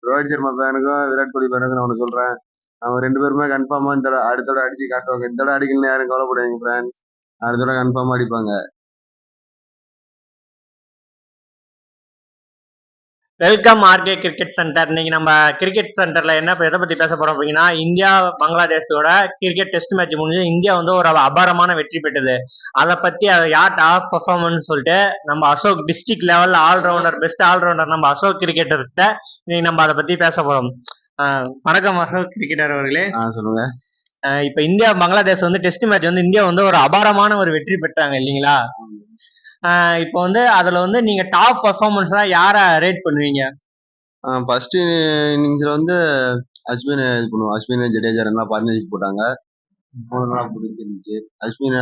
ரோஹித் சர்மா ஃபேனுக்கும் விராட் கோலி ஃபேனுக்கும் நான் ஒன்று சொல்றேன். அவங்க 2 பேருமே கன்ஃபார்மா இந்த அடுத்த தடவை அடிச்சு காட்டுவாங்க. இந்த தடவை அடிக்கலன்னு யாரும் கவலைப்படாதீங்க ஃப்ரான்ஸ். அடுத்த தடவை கன்ஃபார்மா அடிப்பாங்க. Welcome RK cricket centre. இன்னைக்கு நம்ம கிரிக்கெட் சென்டர்ல என்ன எதை பத்தி பேச போறோம் அப்படின்னா, இந்தியா பங்களாதேஷோட கிரிக்கெட் டெஸ்ட் மேட்ச் முடிஞ்சு இந்தியா வந்து ஒரு அபாரமான வெற்றி பெற்றது. அதை பத்தி யார் டாப் பர்ஃபார்மன்ஸ் சொல்லிட்டு நம்ம அசோக் டிஸ்ட்ரிக்ட் லெவல்ல ஆல்ரவுண்டர் பெஸ்ட் ஆல்ரவுண்டர் நம்ம அசோக் கிரிக்கெட்டர்கிட்ட இன்னைக்கு நம்ம அதை பத்தி பேச போறோம். வணக்கம் அசோக் கிரிக்கெட்டர் அவர்களே. சொல்லுங்க. இப்ப இந்தியா பங்களாதேஷ் வந்து டெஸ்ட் மேட்ச் வந்து இந்தியா வந்து ஒரு அபாரமான ஒரு வெற்றி பெற்றாங்க இல்லைங்களா? இப்போ வந்து அதுல வந்து நீங்க டாப் பர்ஃபார்மன்ஸா யாரை ரேட் பண்ணுவீங்க? ஃபர்ஸ்ட் இன்னிங்ஸ்ல வந்து அஸ்வின் இது பண்ணுவோம். அஸ்வின் ஜடேஜா நல்லா பார்ட்னர்ஷிப் போட்டாங்க. 3 நாளா பிடிச்சிருந்துச்சு. அஸ்வின்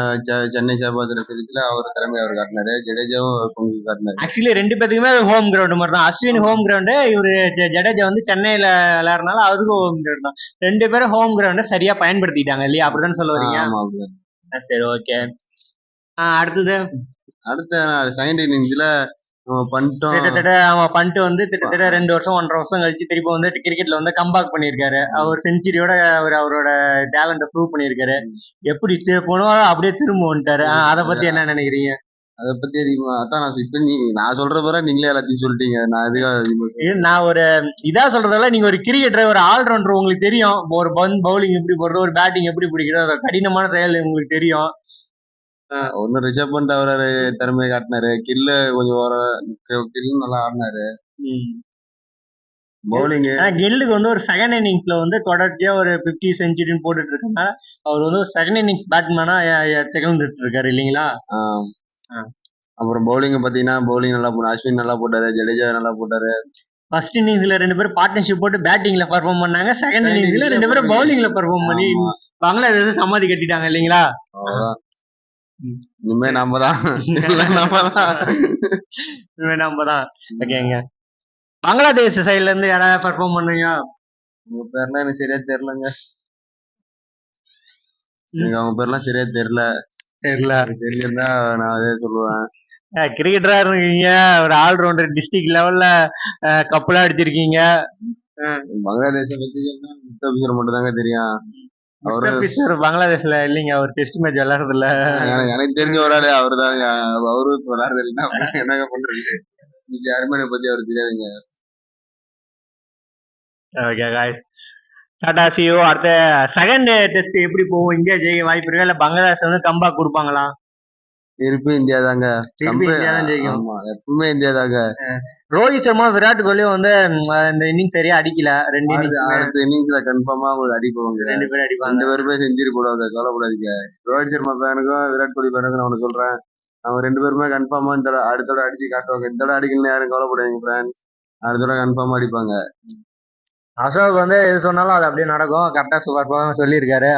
சென்னை சேப்பாத்திர சீரிஸ்ல அவர் திறமை அவர் காட்டினாரு. ஜடேஜாவும் கொஞ்சம் காட்டினாரு. ஆக்சுவலி 2 பேத்துக்குமே ஹோம் கிரவுண்ட் மாதிரி தான். அஸ்வின் ஹோம் கிரவுண்டு, இவரு ஜடேஜா வந்து சென்னையில விளையாடுறதுனால அதுக்கும் ஹோம் கிரவுண்ட் தான். 2 பேரும் ஹோம் கிரவுண்டை சரியா பயன்படுத்திட்டாங்க இல்லையா? அப்படிதான் சொல்ல வரீங்க? சரி, ஓகே. அடுத்தது அடுத்த செகண்ட் இன்னிங்ஸ்ல பண்ணிட்டு வந்து கிட்டத்தட்ட 2 வருஷம் 1.5 வருஷம் கழிச்சு திருப்பி வந்து கிரிக்கெட்ல வந்து கம்பேக் பண்ணியிருக்காரு. அவர் செஞ்சுரியோட அவரோட டேலண்ட ப்ரூவ் பண்ணியிருக்காரு. எப்படி போனோம் அப்படியே திரும்ப வந்துட்டாரு. அதை பத்தி என்ன நினைக்கிறீங்க? அதை பத்தி அதிகமா அதான் நான் சொல்ற போற நீங்களே எல்லாத்தையும் சொல்லிட்டீங்க. நான் ஒரு இதா சொல்றதால நீங்க ஒரு கிரிக்கெட்டர் ஒரு ஆல்ரவுண்டர் உங்களுக்கு தெரியும். ஒரு பவுலிங் எப்படி போடுறது, ஒரு பேட்டிங் எப்படி பிடிக்கிறது, கடினமான செயல் உங்களுக்கு தெரியும். ஒன்னு ரிஷப் பண்ட் அவரு திறமையை காட்டினாரு. கில்லு நல்லா ஆடினாரு. பவுலிங் கில்லுக்கு வந்து ஒரு செகண்ட் இன்னிங்ஸ்ல வந்து தொடர்ச்சியா ஒரு 50 செஞ்சுரின்னு போட்டுட்டு இருக்கனால அவர் வந்து ஒரு செகண்ட் இன்னிங்ஸ் பேட்ஸ்மேனா திகழ்ந்துட்டு இருக்காரு இல்லைங்களா? அப்புறம் பவுலிங் பாத்தீங்கன்னா பவுலிங் நல்லா போனாரு. அஸ்வின் நல்லா போட்டாரு. ஜடேஜா நல்லா போட்டாரு. ஃபர்ஸ்ட் இன்னிங்ஸ்ல 2 பேரும் பார்ட்னர்ஷிப் போட்டு பேட்டிங்ல பெர்ஃபார்ம் பண்ணாங்க. செகண்ட் இன்னிங்ஸ்ல 2 பேரும் பவுலிங்ல பெர்ஃபார்ம் பண்ணி பங்களாதேஷ் சமாதி கட்டிட்டாங்க இல்லைங்களா? இனிமே நாம தான். ஓகேங்க. பங்களாதேஷ் சைடுல இருந்து யாராவது பெர்ஃபார்ம் பண்ணுவீங்க? உங்க பேர்லாம் எனக்கு சரியா தெரியலங்க. எனக்கு அவங்க பேர்லாம் சரியா தெரியல. தெரிஞ்சிருந்தா நான் அதே சொல்லுவேன். கிரிக்கெட்டரா இருக்கீங்க, ஒரு ஆல்ரவுண்டர், டிஸ்ட்ரிக்ட் லெவல்ல கப்பலா அடிச்சிருக்கீங்க. பங்களாதேஷ பத்தி முஸ்தபிஷர் மட்டும் தாங்க தெரியும். பங்களாதேஷ்ல இல்லைங்க, அவர் டெஸ்ட் மேட்ச் விளையாடுறது இல்ல. எனக்கு தெரிஞ்ச ஒரு ஆளு அவரு தாங்க. அவரு விளையாடுறது இல்லைன்னா என்னங்க பண்றது? யாருமே என்னை பத்தி அவருக்கு தெரியாதுங்க. Okay guys, Tata see you. அடுத்த செகண்ட் டெஸ்ட் எப்படி போகும்? இந்தியா ஜெயிக்க வாய்ப்பு இருக்கா இல்ல பங்களாதேஷ் வந்து கம்பேக் கொடுப்பாங்களா? திருப்பி இந்தியா தாங்க. எப்பவுமே இந்தியா தாங்க. ரோஹித் சர்மா விராட் கோலியும் வந்து இந்த இன்னிங்ஸ் சரியா அடிக்கல. 2 இன்னிங்ஸ் அடுத்த இன்னிங்ஸ்ல கன்ஃபார்மா அவங்க அடிப்பாங்க. 2 பேரும் அடிப்பாங்க. 2 பேருமே செஞ்சுரி போடுவாங்க. கவலைப்படாதீங்க. ரோஹித் சர்மா ஃபேனுக்கும் விராட் கோலி ஃபேனுக்கும் நான் ஒன்று சொல்றேன். அவங்க 2 பேருமே கன்ஃபார்மா இந்த அடுத்த தடவை அடிச்சு காட்டுவாங்க. இந்த தடவை அடிக்கலன்னு யாரும் கவலைப்படாதீங்க ஃப்ரான்ஸ். அடுத்த தடவை கன்ஃபார்மா அடிப்பாங்க. அசோக் வந்து எது சொன்னாலும் அது அப்படியே நடக்கும். கரெக்டா சொல்லியிருக்காரு.